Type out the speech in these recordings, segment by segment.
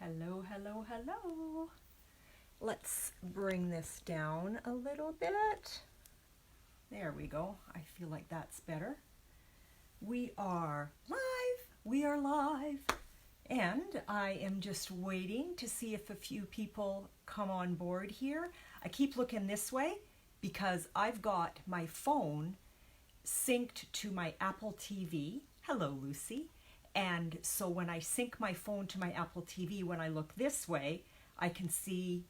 Hello, hello, hello. Let's bring this down a little bit. There we go. I feel like that's better. We are live. We are live. And I am just waiting to see if a few people come on board here. I keep looking this way because I've got my phone synced to my Apple TV. Hello, Lucy. And so when I sync my phone to my Apple TV, when I look this way, I can see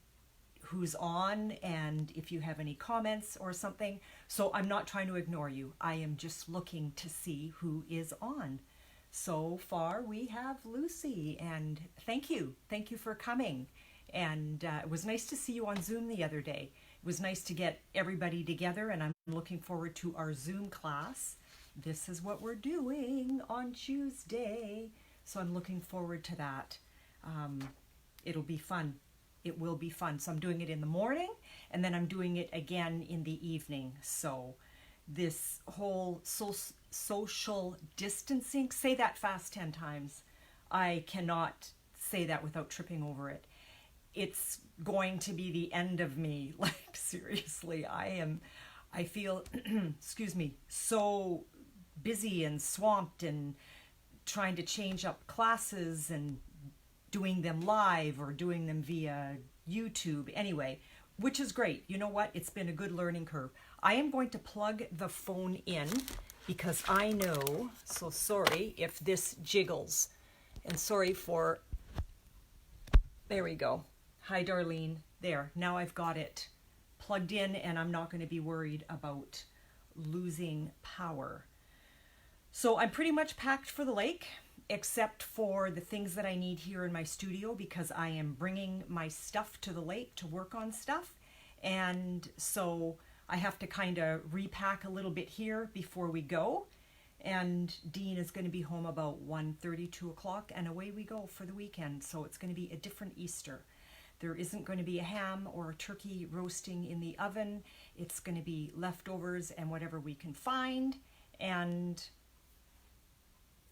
who's on and if you have any comments or something. So I'm not trying to ignore you. I am just looking to see who is on. So far we have Lucy, and thank you. Thank you for coming. And it was nice to see you on Zoom the other day. It was nice to get everybody together, and I'm looking forward to our Zoom class. This is what we're doing on Tuesday. So I'm looking forward to that. It'll be fun. It will be fun. So I'm doing it in the morning, and then I'm doing it again in the evening. So this whole social distancing, say that fast 10 times. I cannot say that without tripping over it. It's going to be the end of me. Like, seriously, I feel, excuse me, so busy and swamped and trying to change up classes and doing them live or doing them via YouTube. Anyway, which is great. You know what? It's been a good learning curve. I am going to plug the phone in because I know, so sorry if this jiggles. And sorry for, there we go. Hi, Darlene. There, now I've got it plugged in and I'm not going to be worried about losing power. So I'm pretty much packed for the lake, except for the things that I need here in my studio because I am bringing my stuff to the lake to work on stuff. And so I have to kind of repack a little bit here before we go. And Dean is going to be home about 1:30, 2 o'clock, and away we go for the weekend. So it's going to be a different Easter. There isn't going to be a ham or a turkey roasting in the oven. It's going to be leftovers and whatever we can find. And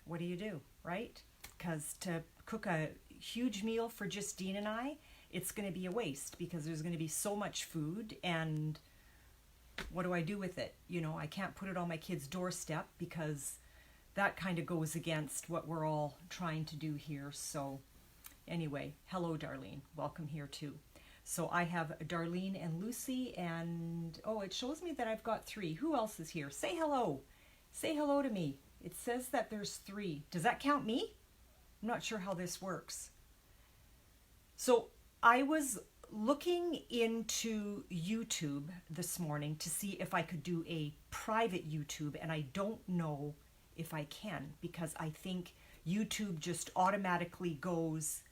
what do you do, right? Because to cook a huge meal for just Dean and I, it's going to be a waste because there's going to be so much food, and what do I do with it? You know, I can't put it on my kid's doorstep because that kind of goes against what we're all trying to do here. So anyway, hello, Darlene. Welcome here too. So I have Darlene and Lucy, and oh, it shows me that I've got 3. Who else is here? Say hello. Say hello to me. It says that there's 3. Does that count me? I'm not sure how this works. So I was looking into YouTube this morning to see if I could do a private YouTube, and I don't know if I can because I think YouTube just automatically goes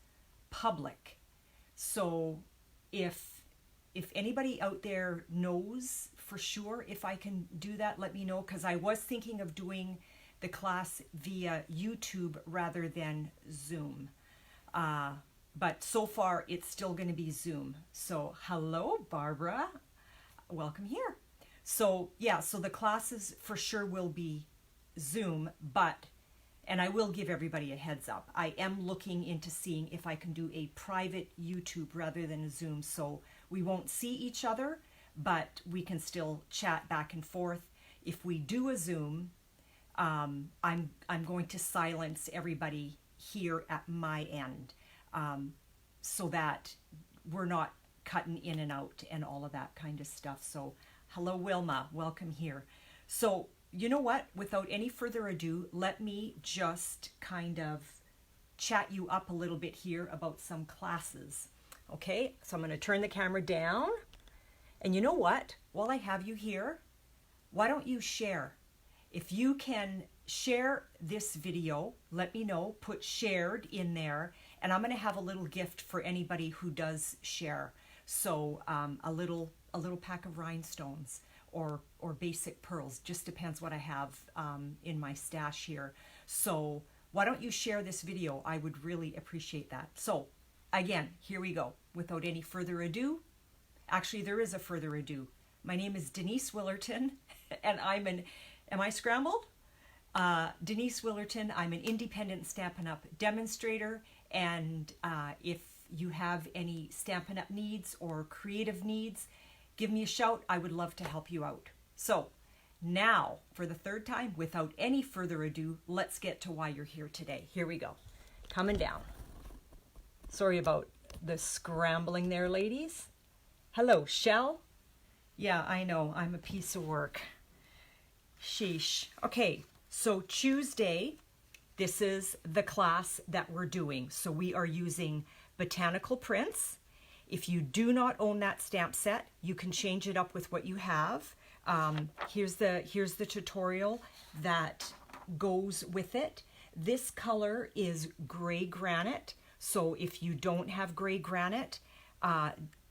public. So if anybody out there knows for sure if I can do that, let me know, because I was thinking of doing the class via YouTube rather than Zoom. But so far it's still going to be Zoom. So hello, Barbara. Welcome here. So yeah, so the classes for sure will be Zoom, and I will give everybody a heads up. I am looking into seeing if I can do a private YouTube rather than a Zoom, so we won't see each other, but we can still chat back and forth. If we do a Zoom, I'm going to silence everybody here at my end, so that we're not cutting in and out and all of that kind of stuff. So hello, Wilma, welcome here. So you know what, without any further ado, let me just kind of chat you up a little bit here about some classes. Okay, so I'm going to turn the camera down, and you know what, while I have you here, why don't you share? If you can share this video, let me know, put shared in there, and I'm going to have a little gift for anybody who does share. So a little pack of rhinestones or basic pearls, just depends what I have in my stash here. So why don't you share this video? I would really appreciate that. So again, here we go. Without any further ado, actually there is a further ado. My name is Denise Willerton, and am I scrambled? Denise Willerton. I'm an independent Stampin' Up demonstrator And if you have any Stampin' Up needs or creative needs, give me a shout. I would love to help you out. So now, for the third time, without any further ado, let's get to why you're here today. Here we go. Coming down. Sorry about the scrambling there, ladies. Hello, Shell. Yeah, I know, I'm a piece of work. Sheesh. Okay, so Tuesday, this is the class that we're doing. So we are using botanical prints. If you do not own that stamp set, you can change it up with what you have. Here's the tutorial that goes with it. This color is gray granite. So if you don't have gray granite,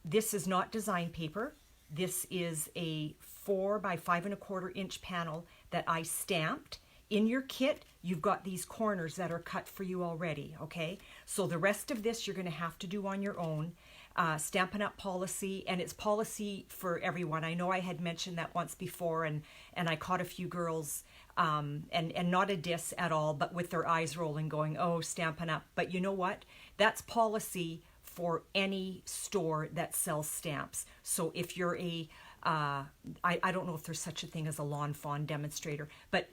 this is not design paper. This is a 4 by 5 1/4 inch panel that I stamped. In your kit, you've got these corners that are cut for you already, okay? So the rest of this you're going to have to do on your own. Stampin' Up policy, and it's policy for everyone. I know I had mentioned that once before, and I caught a few girls, and not a diss at all, but with their eyes rolling going, oh, Stampin' Up. But you know what? That's policy for any store that sells stamps. So if you're a, I don't know if there's such a thing as a lawn fawn demonstrator, but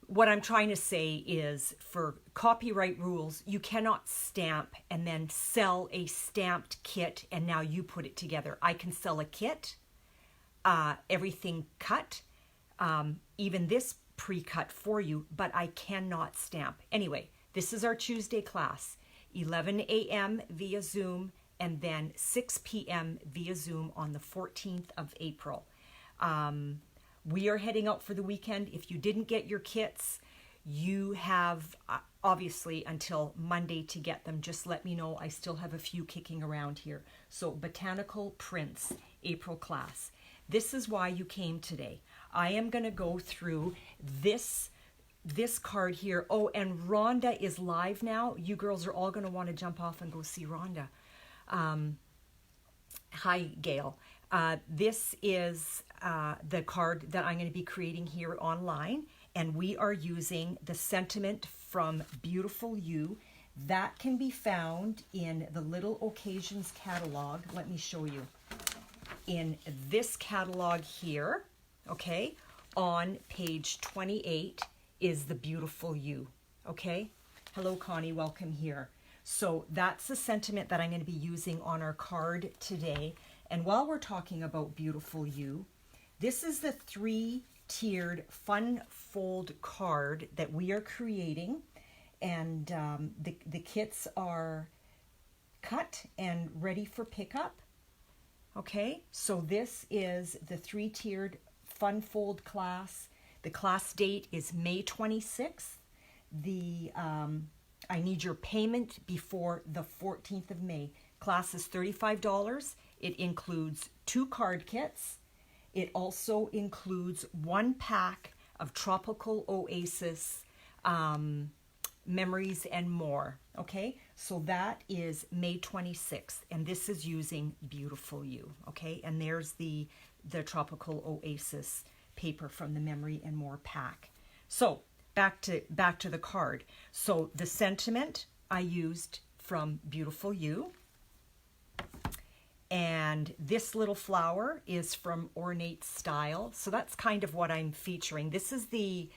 what I'm trying to say is for copyright rules, you cannot stamp and then sell a stamped kit and now you put it together. I can sell a kit, everything cut, even this pre-cut for you, but I cannot stamp. Anyway, this is our Tuesday class, 11 a.m. via Zoom and then 6 p.m. via Zoom on the 14th of April. We are heading out for the weekend. If you didn't get your kits, you have obviously until Monday to get them. Just let me know. I still have a few kicking around here. So Botanical Prints, April class. This is why you came today. I am going to go through this card here. Oh, and Rhonda is live now. You girls are all going to want to jump off and go see Rhonda. Hi, Gail. This is the card that I'm going to be creating here online, and we are using the sentiment from Beautiful You. That can be found in the Little Occasions catalog. Let me show you. In this catalog here, okay, on page 28 is the Beautiful You, okay? Hello, Connie, welcome here. So that's the sentiment that I'm going to be using on our card today. And while we're talking about Beautiful You, this is the 3-tiered fun fold card that we are creating. And the kits are cut and ready for pickup. Okay, so this is the 3-tiered fun fold class. The class date is May 26th. I need your payment before the 14th of May. Class is $35. It includes 2 card kits. It also includes 1 pack of Tropical Oasis memories and more. Okay, so that is May 26th, and this is using Beautiful You. Okay, and there's the Tropical Oasis paper from the Memory and More pack. So back to the card. So the sentiment I used from Beautiful You, and this little flower is from Ornate Style. So that's kind of what I'm featuring. This is the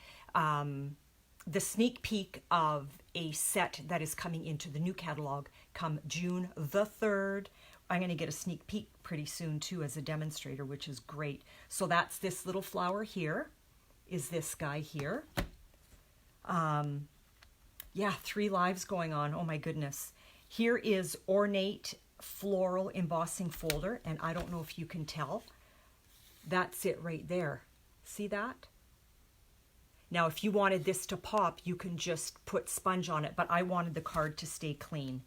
sneak peek of a set that is coming into the new catalog come June the 3rd. I'm going to get a sneak peek pretty soon too as a demonstrator, which is great. So that's this little flower here, is this guy here. Yeah, 3 lives going on. Oh my goodness. Here is Ornate Floral Embossing Folder, and I don't know if you can tell. That's it right there. See that? Now, if you wanted this to pop, you can just put sponge on it, but I wanted the card to stay clean.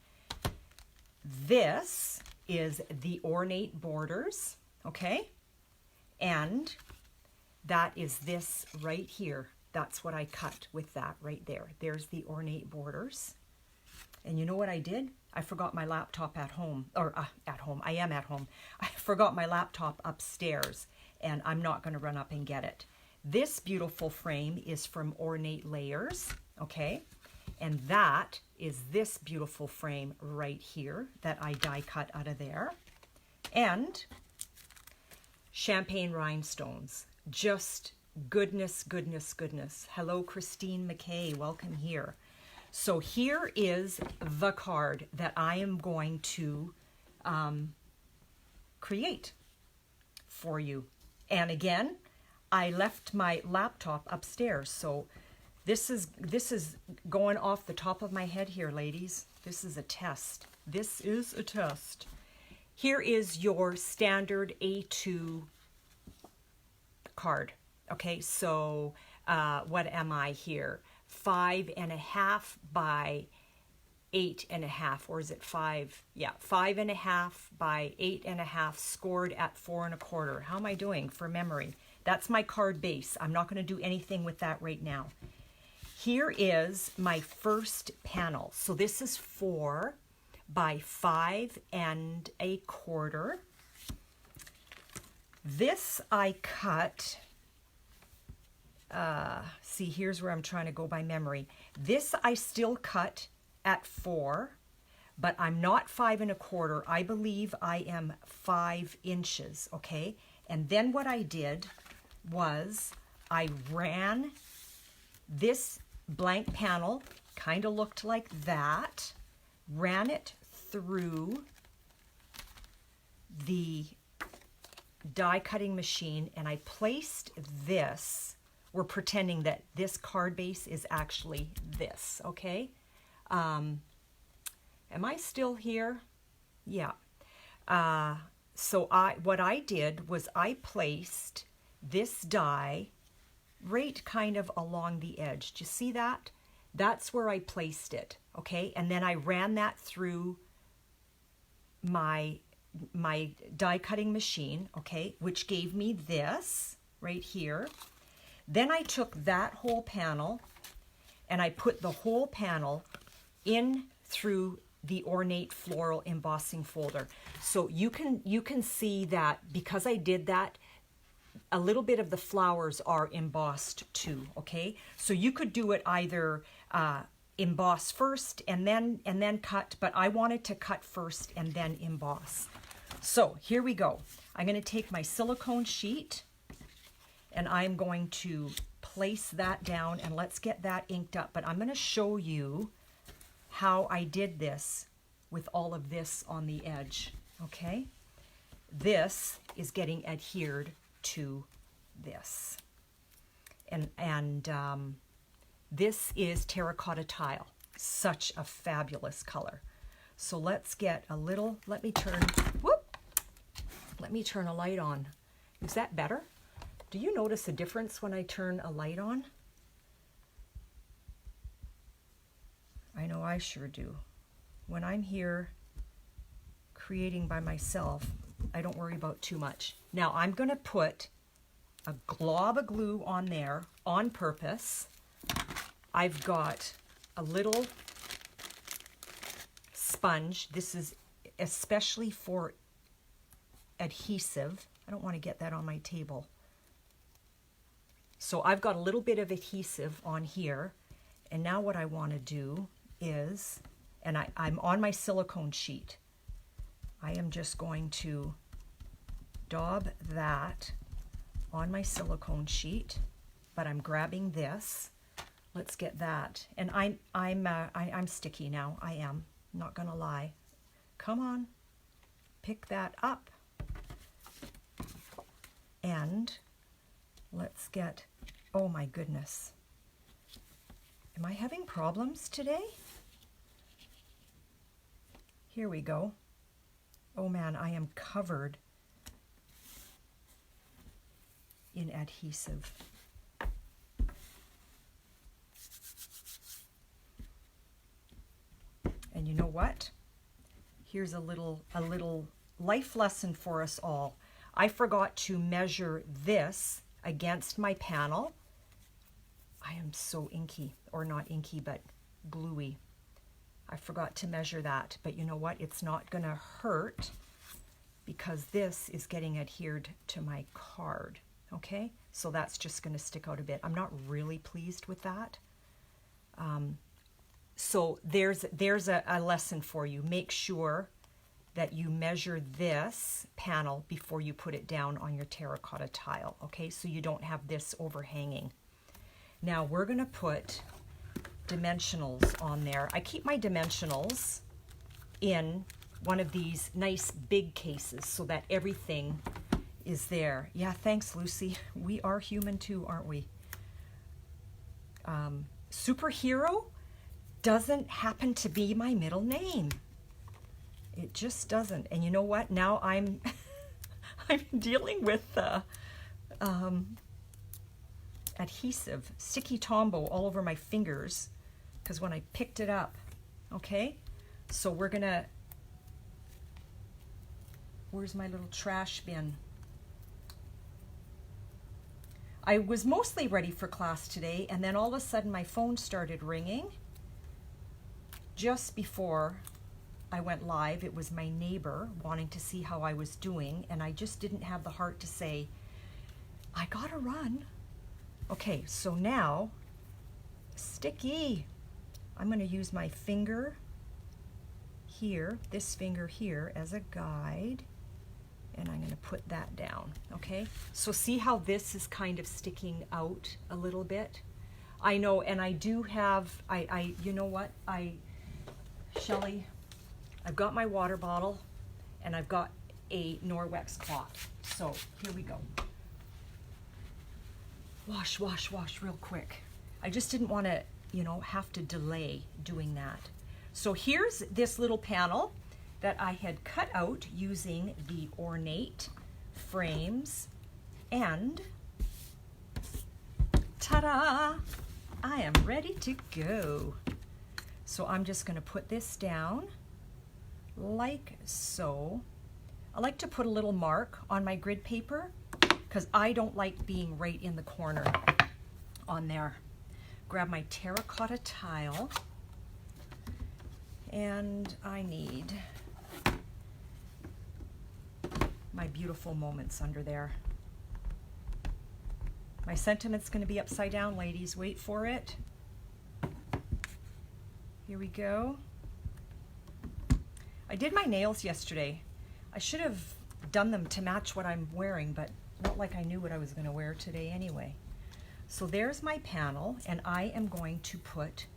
This is the Ornate Borders, okay? And that is this right here. That's what I cut with that right there. There's the Ornate Borders. And you know what I did? I forgot my laptop at home, or at home. I am at home. I forgot my laptop upstairs, and I'm not going to run up and get it. This beautiful frame is from Ornate Layers, okay? And that is this beautiful frame right here that I die cut out of there. And champagne rhinestones. Just goodness, goodness, goodness. Hello, Christine McKay. Welcome here. So here is the card that I am going to create for you. And again, I left my laptop upstairs, so this is going off the top of my head here, ladies. This is a test. This is a test. Here is your standard A2 card. Okay, so what am I here? 5.5 by 8.5, or is it 5? Yeah, 5.5 by 8.5, scored at 4 1/4. How am I doing for memory? That's my card base. I'm not going to do anything with that right now. Here is my first panel. So this is 4 by 5 1/4. This I cut. See, here's where I'm trying to go by memory. This I still cut at 4, but I'm not 5 1/4. I believe I am 5 inches, okay? And then what I did was I ran this blank panel, kind of looked like that, ran it through the die cutting machine, and I placed this. We're pretending that this card base is actually this, okay? Am I still here? Yeah. So what I did was I placed this die right kind of along the edge. Do you see that? That's where I placed it, okay? And then I ran that through my die cutting machine, okay, which gave me this right here. Then I took that whole panel and I put the whole panel in through the Ornate Floral Embossing Folder. So you can see that because I did that, a little bit of the flowers are embossed too, okay? So you could do it either emboss first and then cut, but I wanted to cut first and then emboss. So here we go. I'm going to take my silicone sheet and I'm going to place that down, and let's get that inked up. But I'm going to show you how I did this with all of this on the edge, okay? This is getting adhered to this. And this is terracotta tile. Such a fabulous color. So let's get a little, let me turn a light on. Is that better? Do you notice a difference when I turn a light on? I know I sure do. When I'm here creating by myself, I don't worry about too much. Now I'm going to put a glob of glue on there on purpose. I've got a little sponge. This is especially for adhesive. I don't want to get that on my table. So I've got a little bit of adhesive on here. And now what I want to do is, and I'm on my silicone sheet, I am just going to daub that on my silicone sheet, but I'm grabbing this. Let's get that. And I'm sticky now. I am not gonna lie. Come on, pick that up. And let's get, oh my goodness. Am I having problems today? Here we go. Oh man, I am covered in adhesive. And you know what? Here's a little life lesson for us all. I forgot to measure this against my panel. I am so inky, or not inky, but gluey. I forgot to measure that, but you know what? It's not gonna hurt because this is getting adhered to my card, okay? So that's just gonna stick out a bit. I'm not really pleased with that. So there's a lesson for you. Make sure that you measure this panel before you put it down on your terracotta tile, okay? So you don't have this overhanging. Now we're gonna put dimensionals on there. I keep my dimensionals in one of these nice big cases so that everything is there. Yeah, thanks, Lucy. We are human too, aren't we? Superhero doesn't happen to be my middle name. It just doesn't. And you know what? Now I'm I'm dealing with adhesive, sticky Tombow all over my fingers because when I picked it up, okay? So we're gonna, where's my little trash bin? I was mostly ready for class today, and then all of a sudden my phone started ringing just before I went live. It was my neighbor wanting to see how I was doing, and I just didn't have the heart to say, I gotta run. Okay, so now, sticky. I'm gonna use my finger here, this finger here, as a guide, and I'm gonna put that down, okay? So see how this is kind of sticking out a little bit? I know, and I do have, you know what, Shelly, I've got my water bottle and I've got a Norwex cloth. So here we go. Wash, wash, wash real quick. I just didn't want to, you know, have to delay doing that. So here's this little panel that I had cut out using the Ornate frames, and ta-da! I am ready to go. So I'm just going to put this down like so. I like to put a little mark on my grid paper because I don't like being right in the corner on there. Grab my terracotta tile, and I need my beautiful moments under there. My sentiment's going to be upside down, ladies. Wait for it. Here we go. I did my nails yesterday. I should have done them to match what I'm wearing, but not like I knew what I was going to wear today anyway. So there's my panel, and I am going to put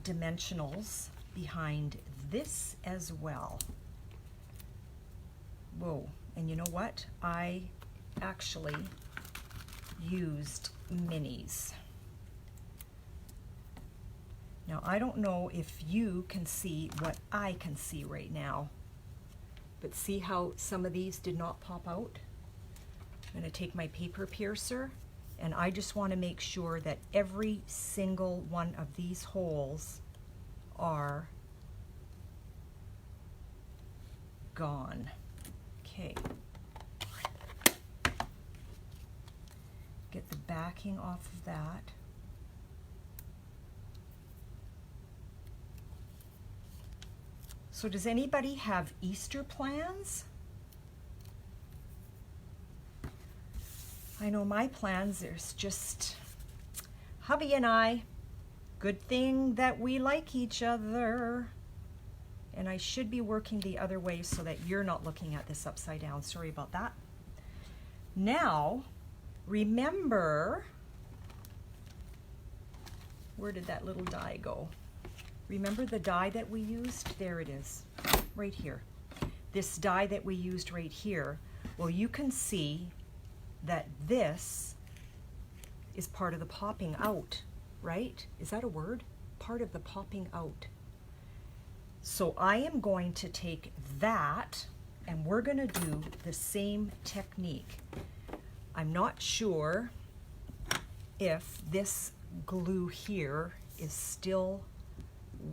dimensionals behind this as well. Whoa, and you know what? I actually used minis. Now, I don't know if you can see what I can see right now, but see how some of these did not pop out? I'm going to take my paper piercer, and I just want to make sure that every single one of these holes are gone. Okay. Get the backing off of that. So does anybody have Easter plans? I know my plans, there's just hubby and I. Good thing that we like each other. And I should be working the other way so that you're not looking at this upside down. Sorry about that. Now, remember, where did that little die go? Remember the die that we used? There it is, right here. This die that we used right here, well, you can see that this is part of the popping out, right? Is that a word? Part of the popping out. So I am going to take that, and we're going to do the same technique. I'm not sure if this glue here is still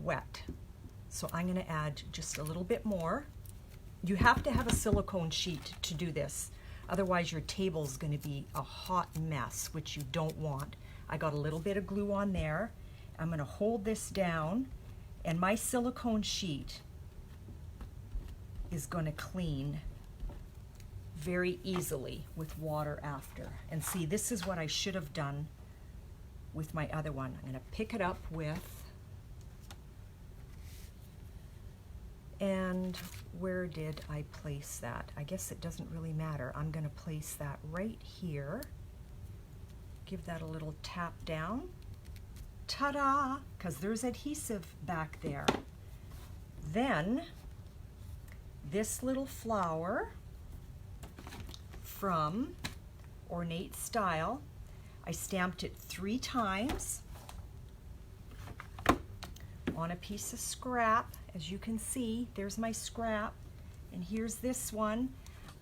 wet. So I'm going to add just a little bit more. You have to have a silicone sheet to do this. Otherwise your table's going to be a hot mess, which you don't want. I got a little bit of glue on there. I'm going to hold this down, and my silicone sheet is going to clean very easily with water after. And see, this is what I should have done with my other one. I'm going to pick it up with And where did I place that? I guess it doesn't really matter. I'm going to place that right here. Give that a little tap down. Ta-da! Because there's adhesive back there. Then, this little flower from Ornate Style, I stamped it 3 times on a piece of scrap. As you can see, there's my scrap, and here's this one.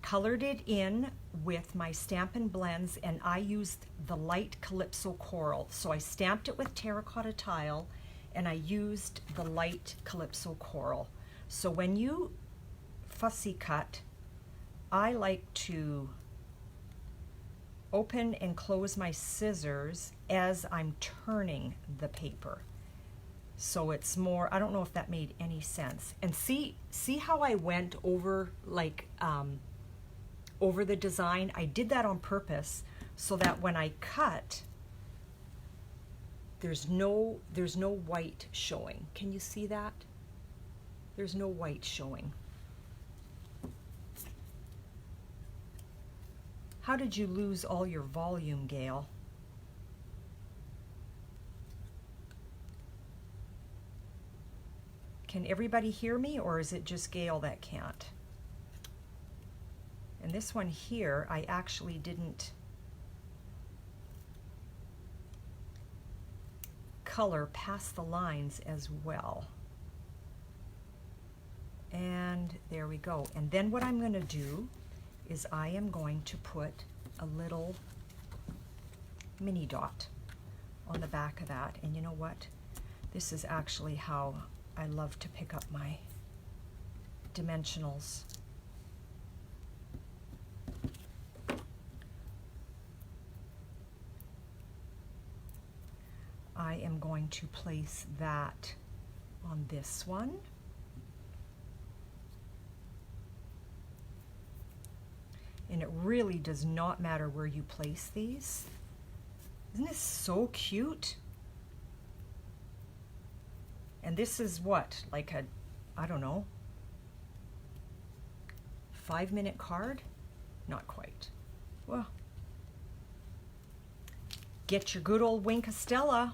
Colored it in with my Stampin' Blends, and I used the light Calypso Coral. So I stamped it with Terracotta Tile, and I used the light Calypso Coral. So when you fussy cut, I like to open and close my scissors as I'm turning the paper. So it's more, I don't know if that made any sense. And see how I went over like over the design? I did that on purpose so that when I cut, there's no white showing. Can you see that? There's no white showing. How did you lose all your volume, Gail? Can everybody hear me, or is it just Gail that can't? And this one here, I actually didn't color past the lines as well. And there we go. And then what I'm going to do is I am going to put a little mini dot on the back of that. And you know what? This is actually how I love to pick up my dimensionals. I am going to place that on this one. And it really does not matter where you place these. Isn't this so cute? And this is what, like a, I don't know, 5-minute card? Not quite. Well, get your good old Wink of Stella.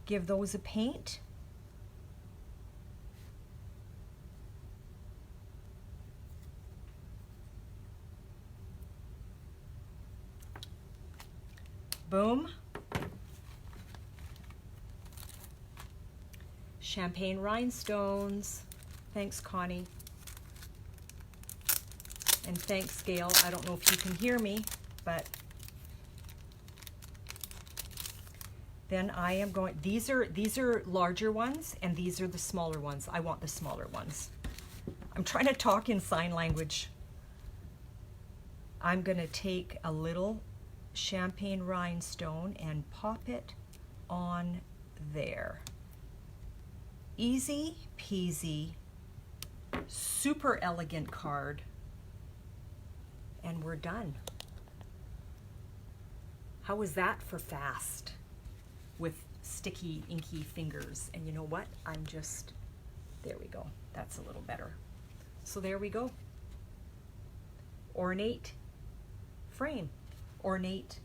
Give those a paint. Boom. Champagne rhinestones. Thanks, Connie. And thanks, Gail. I don't know if you can hear me, but then I am going, these are larger ones, and these are the smaller ones. I want the smaller ones. I'm trying to talk in sign language. I'm going to take a little champagne rhinestone and pop it on there. Easy peasy, super elegant card, and we're done. How was that for fast with sticky, inky fingers? And you know what? I'm just, there we go. That's a little better. So there we go. Ornate frame, ornate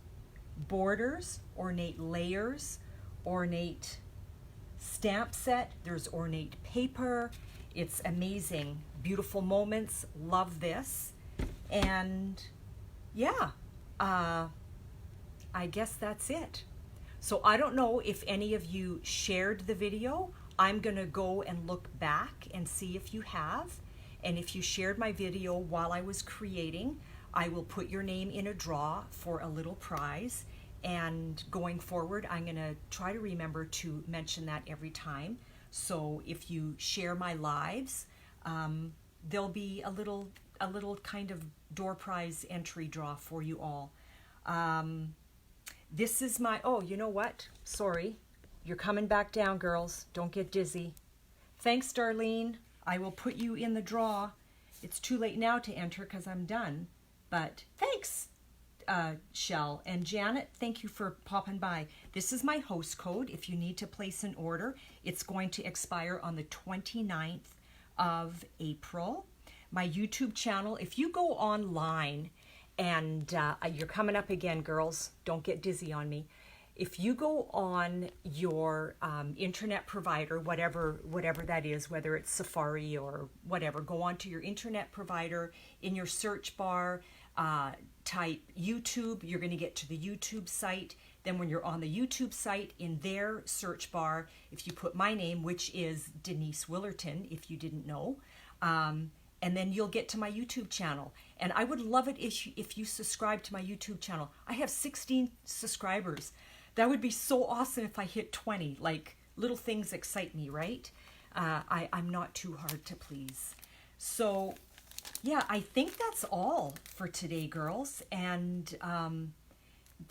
borders, ornate layers, ornate stamp set. There's ornate paper. It's amazing. Beautiful moments. Love this. And yeah, I guess that's it. So I don't know if any of you shared the video. I'm gonna go and look back and see if you have. And if you shared my video while I was creating, I will put your name in a draw for a little prize. And going forward, I'm gonna try to remember to mention that every time. So if you share my lives, there'll be a little kind of door prize entry draw for you all. This is my, oh, you know what? Sorry, you're coming back down, girls. Don't get dizzy. Thanks, Darlene. I will put you in the draw. It's too late now to enter because I'm done, but thanks. Shell and Janet, thank you for popping by. This is my host code if you need to place an order. It's going to expire on the 29th of April. My YouTube channel, if you go online, and you're coming up again, girls, don't get dizzy on me. If you go on your internet provider, whatever that is, whether it's Safari or whatever, go on to your internet provider. In your search bar, type YouTube. You're going to get to the YouTube site. Then when you're on the YouTube site, in their search bar, if you put my name, which is Denise Willerton, if you didn't know, and then you'll get to my YouTube channel. And I would love it if you subscribe to my YouTube channel. I have 16 subscribers. That would be so awesome if I hit 20. Like, little things excite me, right? I'm not too hard to please. So, yeah, I think that's all for today, girls. And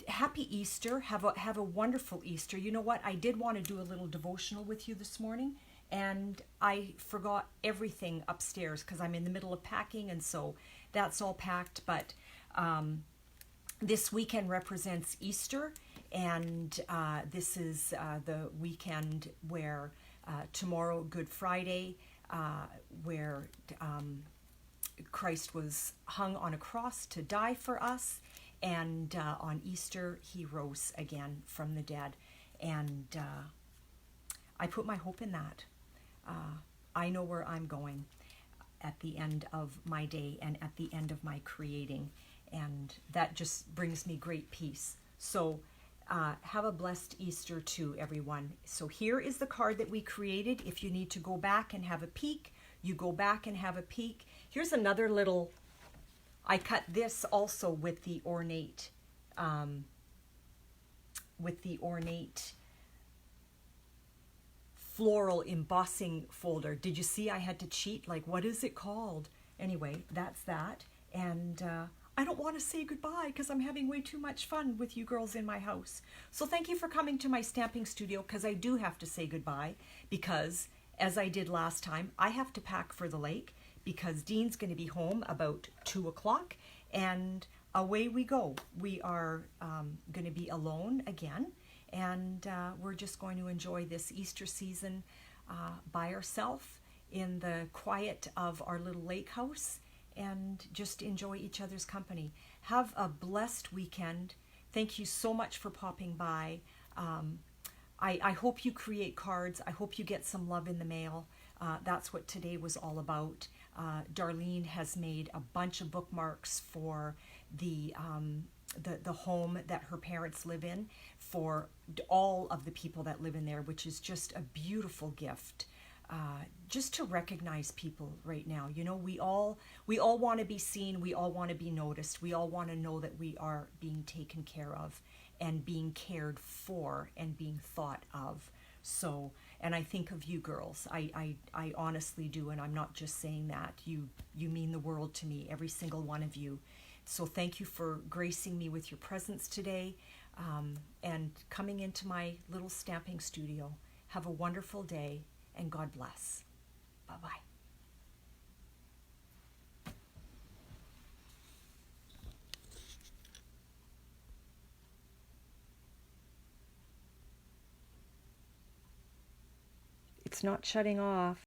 happy Easter. Have a wonderful Easter. You know what? I did want to do a little devotional with you this morning, and I forgot everything upstairs because I'm in the middle of packing, and so that's all packed. But this weekend represents Easter, and this is the weekend where tomorrow, Good Friday, where Christ was hung on a cross to die for us, and on Easter he rose again from the dead, and I put my hope in that. I know where I'm going at the end of my day and at the end of my creating, and that just brings me great peace. So have a blessed Easter too, everyone. So here is the card that we created. If you need to go back and have a peek, you go back and have a peek. Here's another little, I cut this also with the Ornate Floral Embossing Folder. Did you see I had to cheat? Like, what is it called? Anyway, that's that. And I don't want to say goodbye because I'm having way too much fun with you girls in my house. So thank you for coming to my stamping studio, because I do have to say goodbye, because as I did last time, I have to pack for the lake because Dean's going to be home about 2 o'clock, and away we go. We are going to be alone again, and we're just going to enjoy this Easter season by ourselves in the quiet of our little lake house, and just enjoy each other's company. Have a blessed weekend. Thank you so much for popping by. I hope you create cards. I hope you get some love in the mail. That's what today was all about. Darlene has made a bunch of bookmarks for the home that her parents live in, for all of the people that live in there, which is just a beautiful gift. Just to recognize people right now. You know, we all want to be seen. We all want to be noticed. We all want to know that we are being taken care of and being cared for and being thought of. So, and I think of you girls. I honestly do, and I'm not just saying that. You mean the world to me, every single one of you. So thank you for gracing me with your presence today, and coming into my little stamping studio. Have a wonderful day, and God bless. Bye-bye. It's not shutting off.